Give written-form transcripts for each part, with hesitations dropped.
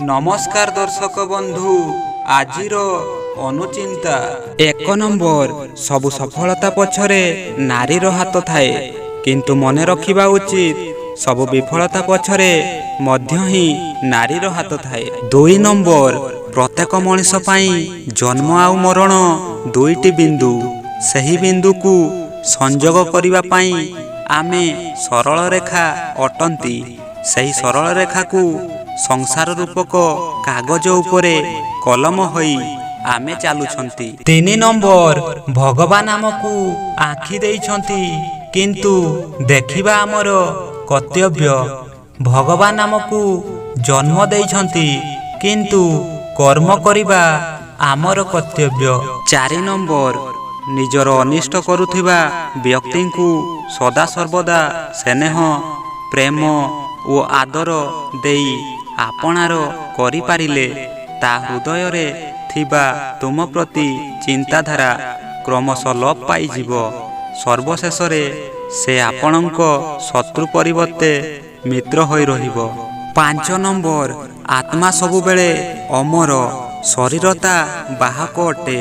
नमस्कार दर्शक बंधु आजिर अनुचिंता एक नंबर सबु सफलता पछरे नारीर हाथ थाए किंतु मने रखिबा उचित सबु विफलता पछरे मध्य ही नारीर हाथ थाए। 2 नंबर प्रत्येक मनिष पई जन्म आउ मरण दुईटी बिंदु सही बिंदु को संजोग करिबा पई आमे सरल रेखा अटंती सही सरल रेखा को संसार रूपक कागज उपरे कलम होई आमे चालुछंती। 3 नंबर भगवान आमको आखि देइछंती किंतु देखिबा आमर कर्तव्य। भगवान आमको जन्म देइछंती किंतु कर्म करिबा आमर कर्तव्य। 4 नंबर निजर अनिष्ट करुथिबा व्यक्ति को सदा सर्वदा स्नेह प्रेम ओ आदर देई आपणार करि पारिले ता हृदय रे थिबा तुम प्रति चिंताधारा क्रमश लोप पाई जीवो। सर्वशेष रे से आपणक शत्रु परिवर्ते मित्र होई रहिबो। 5 नंबर आत्मा सबु बेले अमर शरीरता बाहक अटे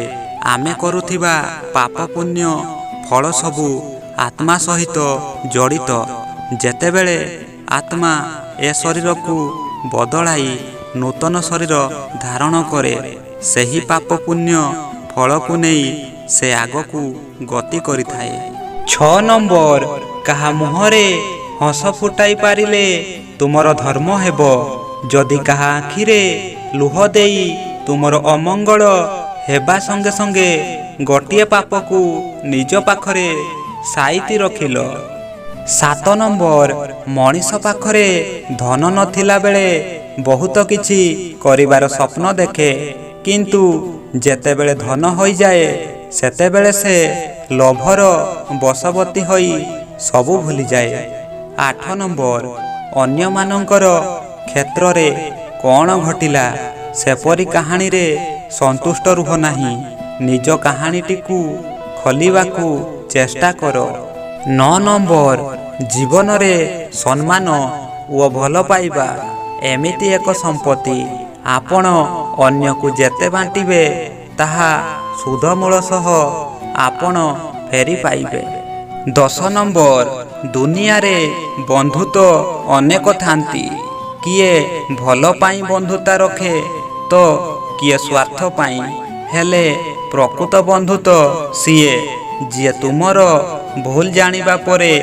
आमे करुथिबा पाप पुण्य फल सबु आत्मा सहित जड़ित। जेतेबेले आत्मा ए शरीर को बदलाई नूतन शरीर धारण करे सही पाप पुण्य फल को नहीं से आग को गति करि थाए। 6 नंबर कहा मुहरे हस फुटाई पारिले तुमर धर्म हेबो जदि कहा आखिरे लुह देई तुमर अमंगल हेबा संगे संगे गोटिए पाप को निज पाखरे साइती रखिल। 7 नंबर मनीष पाखरे धन नथिला बेले बहुत किछि करिवार स्वप्न देखे किंतु जेते बेले धन होई जाए सेते बेले से लोभर बशवर्ती होई सबु भूली जाए। 8 नंबर अन्य मानकर क्षेत्र रे कोन घटिला सेपरी कहानी रे संतुष्ट रुह नाही निज कहानीटी को खोलिबाकू चेष्टा करो। 9 नंबर जीवन रे सम्मान ओ भल पाइबा एमिति एक संपत्ति आपण अन्य को जेते बांटिबे ताहा सुधमूल सह आपण फेरी पाइबे। 10 नंबर दुनिया रे बंधुत्व अनेक थांती किए भल पाई बंधुता रखे तो किए स्वार्थ पाई हेले प्रकृत बंधुत्व सीए जिए तुमर भूल जानिबा परे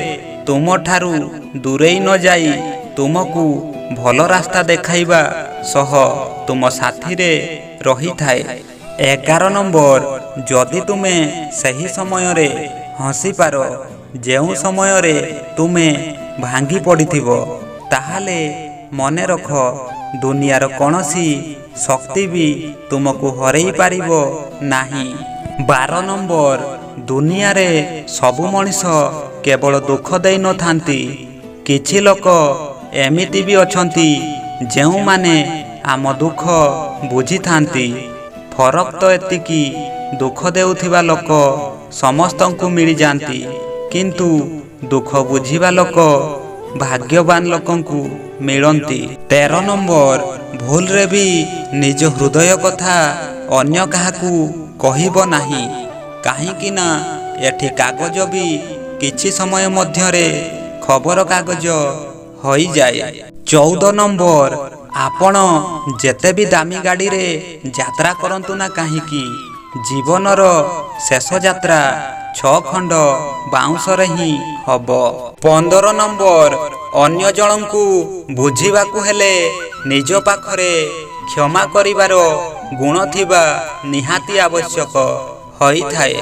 तुम ठारू दूरेई न जाई तुमको भल रास्ता देखाइबा सह तुम साथी रे रही थाए। 11 नंबर जदि तुमे सही समय रे हसी पारो जेउ समय रे तुमे भांगी पड़िथिबो ताहाले मने रख दुनियार कोनसी शक्ति भी तुमको हरई पारिबो नाही। 12 नंबर दुनिया रे सबु मनिष केवल दुख देई न थांती किछि लोक एमिति भी अछंती जेउ माने आम दुख बुझी थांती। फरक तो एतिकी दुख देउथिबा लोक समस्तंकु मिली जानती किंतु दुख बुझीबा लोक भाग्यवान लोकंकु मिलंती। 13 नंबर भूल रे भी निज हृदय कथा अन्य काहाकू कहिबो नाही काहेकि ना एठी कागज भी किछि समय मध्यरे खबर कागज होई जाए। 14 नंबर आपण जेते भी दामी गाड़ी रे यात्रा करंतु ना काहेकि जीवनर शेष यात्रा 6 खंड बाउंस रे ही हबो। 15 नंबर अन्य जनंकु बुझीबाकू हेले निज पाखरे क्षमा करिवार गुण थिबा निहाती आवश्यक होई थाए।